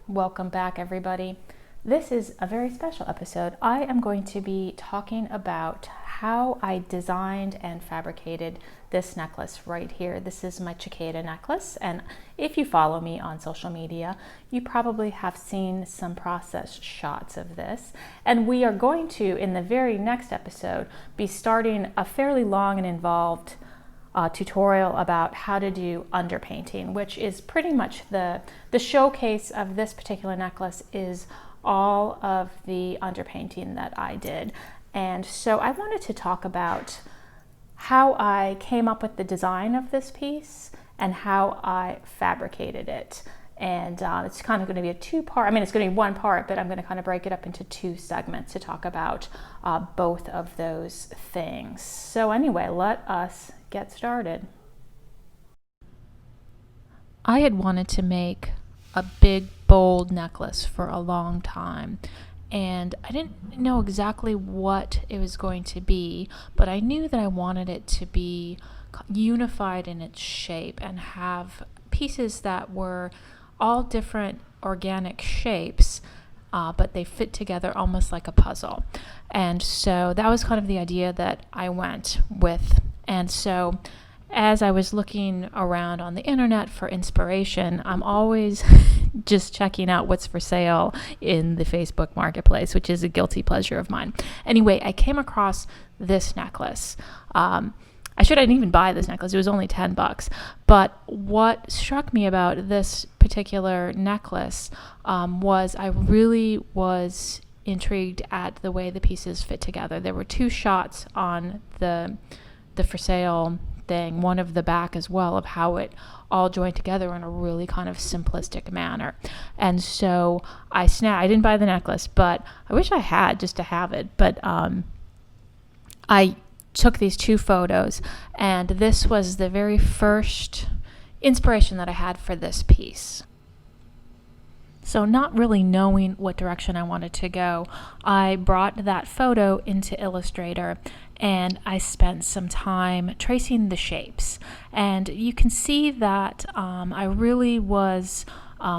Welcome back, everybody. This is a very special episode. I am going to be talking about how I designed and fabricated this necklace right here. This is my Cicada necklace, and if you follow me on social media, you probably have seen some process shots of this. And we are going to, in the very next episode, be starting a fairly long and involved tutorial about how to do underpainting, which is pretty much the showcase of this particular necklace is all of the underpainting that I did. And so I wanted to talk about how I came up with the design of this piece and how I fabricated it. And it's kind of going to be a two-part, it's going to be one part, but I'm going to kind of break it up into two segments to talk about both of those things. So anyway, let us get started. I had wanted to make a big, bold necklace for a long time, and I didn't know exactly what it was going to be, but I knew that I wanted it to be unified in its shape and have pieces that were all different organic shapes, but they fit together almost like a puzzle. And so that was kind of the idea that I went with. And so as I was looking around on the internet for inspiration, I'm always just checking out what's for sale in the Facebook marketplace, which is a guilty pleasure of mine. Anyway, I came across this necklace. I didn't even buy this necklace. It was only $10. But what struck me about this particular necklace was I really was intrigued at the way the pieces fit together. There were two shots on the for sale thing, one of the back as well, of how it all joined together in a really kind of simplistic manner. And so I didn't buy the necklace, but I wish I had just to have it. But I took these two photos, and this was the very first inspiration that I had for this piece. So not really knowing what direction I wanted to go, I brought that photo into Illustrator and I spent some time tracing the shapes. And you can see that I really was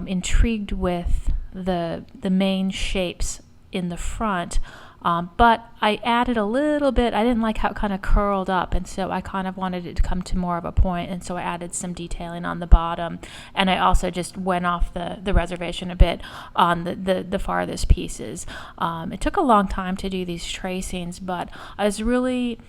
intrigued with the main shapes in the front. But I added a little bit. I didn't like how it kind of curled up, and so I kind of wanted it to come to more of a point, and so I added some detailing on the bottom, and I also just went off the reservation a bit on the farthest pieces. It took a long time to do these tracings, but I was really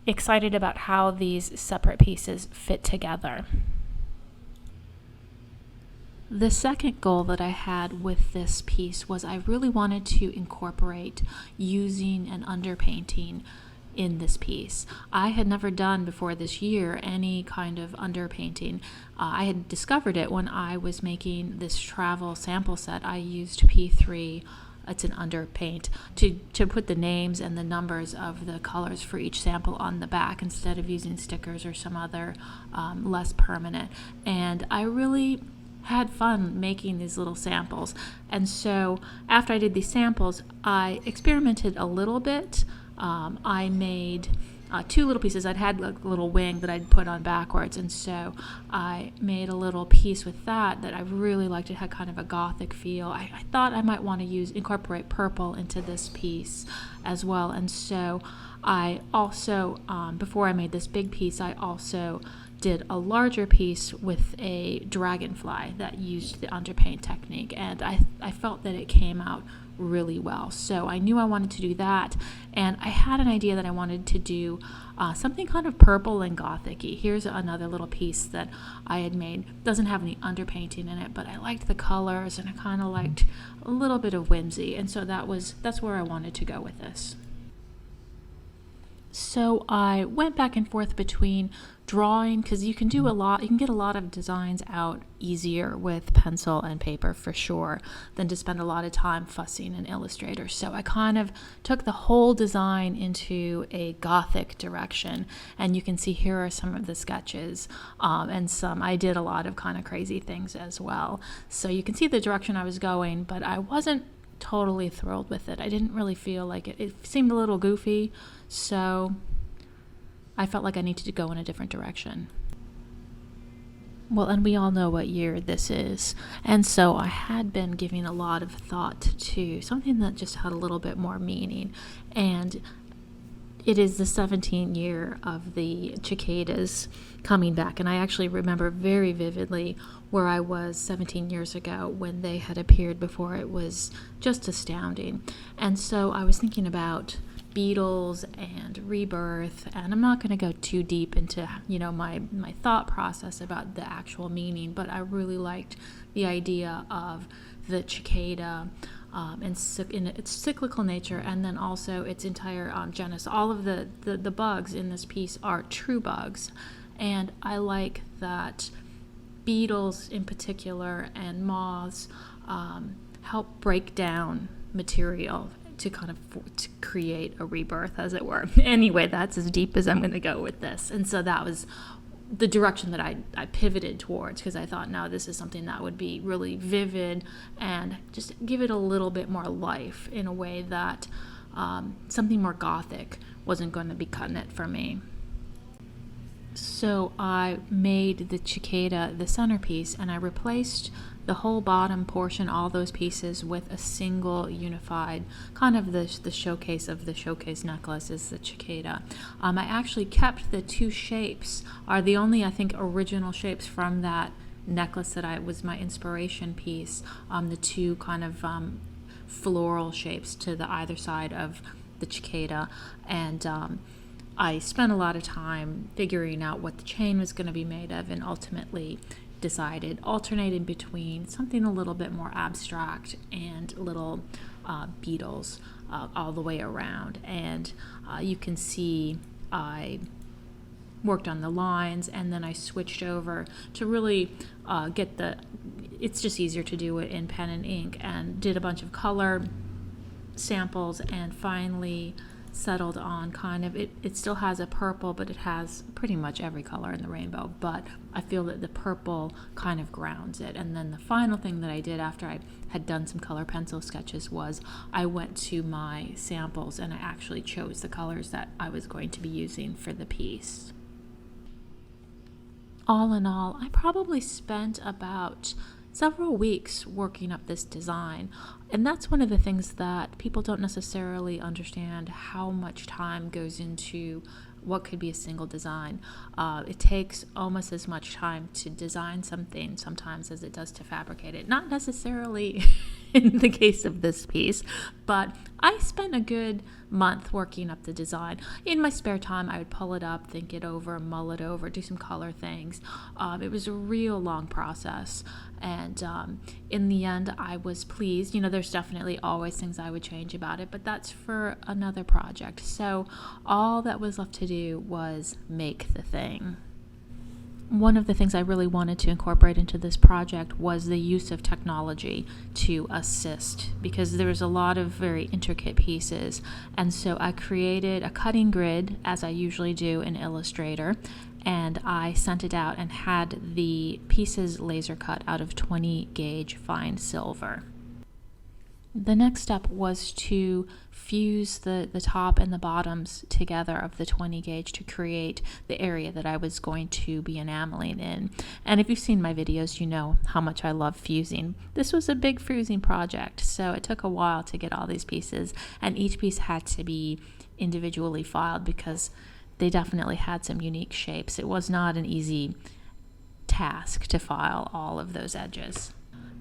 excited about how these separate pieces fit together. The second goal that I had with this piece was I really wanted to incorporate using an underpainting in this piece. I had never done before this year any kind of underpainting. I had discovered it when I was making this travel sample set. I used P3, it's an underpaint, to put the names and the numbers of the colors for each sample on the back instead of using stickers or some other less permanent. And I really had fun making these little samples. And so after I did these samples, I experimented a little bit. I made two little pieces. I'd had like a little wing that I'd put on backwards, and so I made a little piece with that I really liked. It had kind of a gothic feel. I thought I might want to incorporate purple into this piece as well. And so I also, before I made this big piece, I also did a larger piece with a dragonfly that used the underpaint technique, and I felt that it came out really well. So I knew I wanted to do that, and I had an idea that I wanted to do something kind of purple and gothic-y. Here's another little piece that I had made. Doesn't have any underpainting in it, but I liked the colors and I kind of liked a little bit of whimsy, and so that's where I wanted to go with this. So I went back and forth between drawing, because you can get a lot of designs out easier with pencil and paper for sure than to spend a lot of time fussing in Illustrator. So I kind of took the whole design into a gothic direction, and you can see here are some of the sketches, and I did a lot of kind of crazy things as well. So you can see the direction I was going, but I wasn't totally thrilled with it. I didn't really feel like it. It seemed a little goofy, so I felt like I needed to go in a different direction. Well, and we all know what year this is. And so I had been giving a lot of thought to something that just had a little bit more meaning. And it is the 17th year of the cicadas coming back. And I actually remember very vividly where I was 17 years ago when they had appeared before. It was just astounding. And so I was thinking about beetles and rebirth, and I'm not going to go too deep into my thought process about the actual meaning, but I really liked the idea of the cicada in its cyclical nature, and then also its entire genus. All of the bugs in this piece are true bugs, and I like that beetles in particular and moths help break down material to kind of to create a rebirth, as it were. Anyway, that's as deep as I'm going to go with this. And so that was the direction that I pivoted towards, because I thought, no, this is something that would be really vivid and just give it a little bit more life in a way that something more gothic wasn't going to be cutting it for me. So I made the cicada the centerpiece, and I replaced the whole bottom portion, all those pieces, with a single unified, kind of the showcase of the showcase necklace is the cicada. I actually kept the two shapes, are the only, I think, original shapes from that necklace that was my inspiration piece, the two kind of floral shapes to the either side of the cicada. And I spent a lot of time figuring out what the chain was going to be made of, and ultimately decided alternating between something a little bit more abstract and little beetles all the way around. And you can see I worked on the lines, and then I switched over to really get it's just easier to do it in pen and ink, and did a bunch of color samples, and finally settled on kind of, it still has a purple, but it has pretty much every color in the rainbow, but I feel that the purple kind of grounds it. And then the final thing that I did after I had done some color pencil sketches was I went to my samples and I actually chose the colors that I was going to be using for the piece. All in all, I probably spent about several weeks working up this design. And that's one of the things that people don't necessarily understand, how much time goes into what could be a single design. It takes almost as much time to design something sometimes as it does to fabricate it. Not necessarily in the case of this piece, but I spent a good month working up the design. In my spare time, I would pull it up, think it over, mull it over, do some color things. It was a real long process, and in the end, I was pleased. There's definitely always things I would change about it, but that's for another project. So all that was left to do was make the thing. One of the things I really wanted to incorporate into this project was the use of technology to assist, because there was a lot of very intricate pieces. And so I created a cutting grid, as I usually do in Illustrator, and I sent it out and had the pieces laser cut out of 20 gauge fine silver. The next step was to fuse the top and the bottoms together of the 20 gauge to create the area that I was going to be enameling in. And if you've seen my videos, you know how much I love fusing. This was a big fusing project, so it took a while to get all these pieces, and each piece had to be individually filed because they definitely had some unique shapes. It was not an easy task to file all of those edges.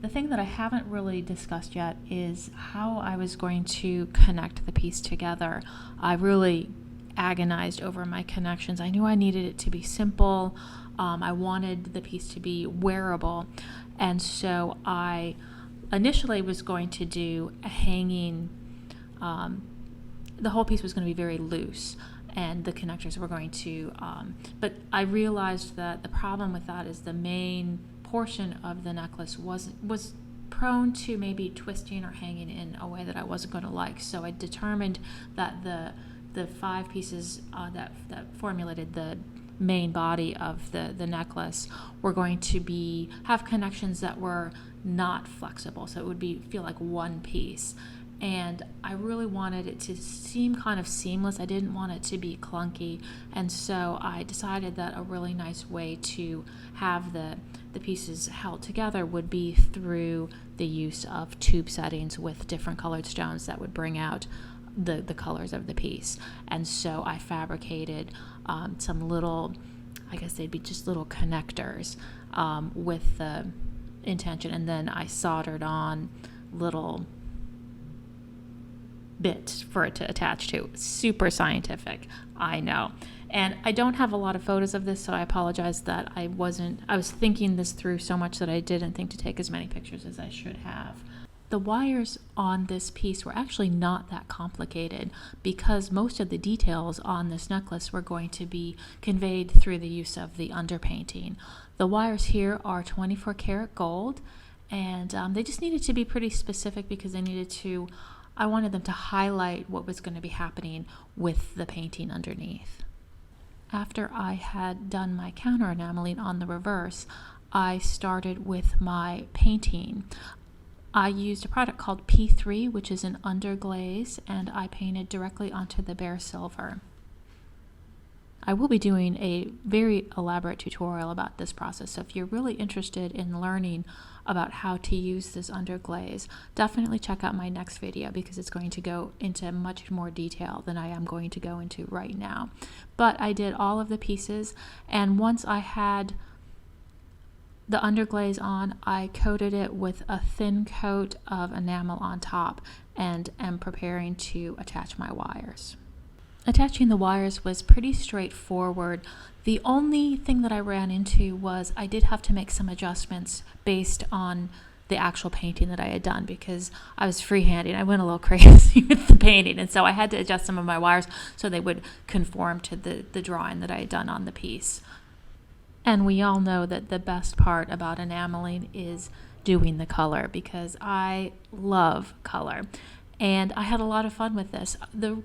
The thing that I haven't really discussed yet is how I was going to connect the piece together. I really agonized over my connections. I knew I needed it to be simple. I wanted the piece to be wearable. And so I initially was going to do a hanging, the whole piece was going to be very loose, and the connectors were going to, but I realized that the problem with that is the main portion of the necklace was prone to maybe twisting or hanging in a way that I wasn't going to like. So I determined that the 5 pieces that formulated the main body of the necklace were going to have connections that were not flexible, so it would feel like one piece. and I really wanted it to seem kind of seamless. I didn't want it to be clunky, and so I decided that a really nice way to have the pieces held together would be through the use of tube settings with different colored stones that would bring out the colors of the piece. And so I fabricated some little, I guess they'd be just little connectors with the intention, and then I soldered on little bits for it to attach to. Super scientific, I know. And I don't have a lot of photos of this, so I apologize that I was thinking this through so much that I didn't think to take as many pictures as I should have. The wires on this piece were actually not that complicated because most of the details on this necklace were going to be conveyed through the use of the underpainting. The wires here are 24 karat gold, and they just needed to be pretty specific because I wanted them to highlight what was going to be happening with the painting underneath. After I had done my counter enameling on the reverse, I started with my painting. I used a product called P3, which is an underglaze, and I painted directly onto the bare silver. I will be doing a very elaborate tutorial about this process, so if you're really interested in learning about how to use this underglaze, definitely check out my next video because it's going to go into much more detail than I am going to go into right now. But I did all of the pieces, and once I had the underglaze on, I coated it with a thin coat of enamel on top and am preparing to attach my wires. Attaching the wires was pretty straightforward. The only thing that I ran into was I did have to make some adjustments based on the actual painting that I had done because I was freehanding. I went a little crazy with the painting, and so I had to adjust some of my wires so they would conform to the drawing that I had done on the piece. And we all know that the best part about enameling is doing the color because I love color, and I had a lot of fun with this. The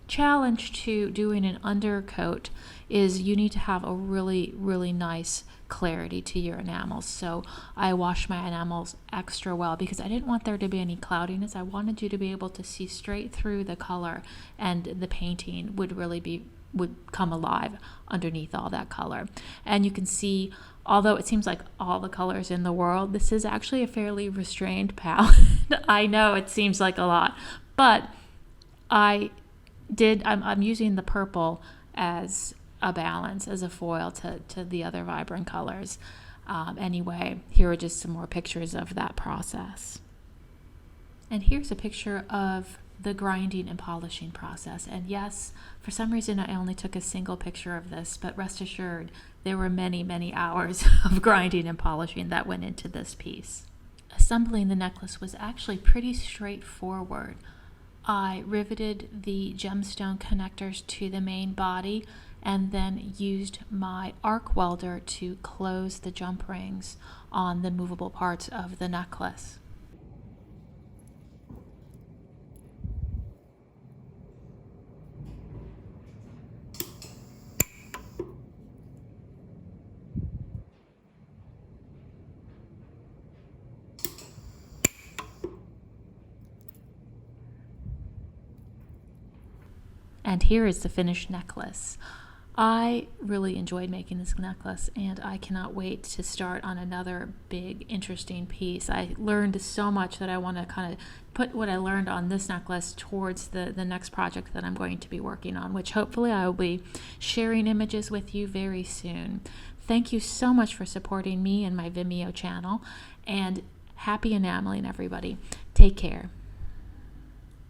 challenge to doing an undercoat is you need to have a really nice clarity to your enamels. So I washed my enamels extra well because I didn't want there to be any cloudiness. I wanted you to be able to see straight through the color, and the painting would come alive underneath all that color. And you can see, although it seems like all the colors in the world, this is actually a fairly restrained palette. I know it seems like a lot, but I'm using the purple as a balance, as a foil to the other vibrant colors. Anyway, here are just some more pictures of that process. And here's a picture of the grinding and polishing process. And yes, for some reason I only took a single picture of this, but rest assured there were many hours of grinding and polishing that went into this piece. Assembling the necklace was actually pretty straightforward. I riveted the gemstone connectors to the main body and then used my arc welder to close the jump rings on the movable parts of the necklace. And here is the finished necklace. I really enjoyed making this necklace, and I cannot wait to start on another big, interesting piece. I learned so much that I want to kind of put what I learned on this necklace towards the next project that I'm going to be working on, which hopefully I will be sharing images with you very soon. Thank you so much for supporting me and my Vimeo channel, and happy enameling, everybody. Take care.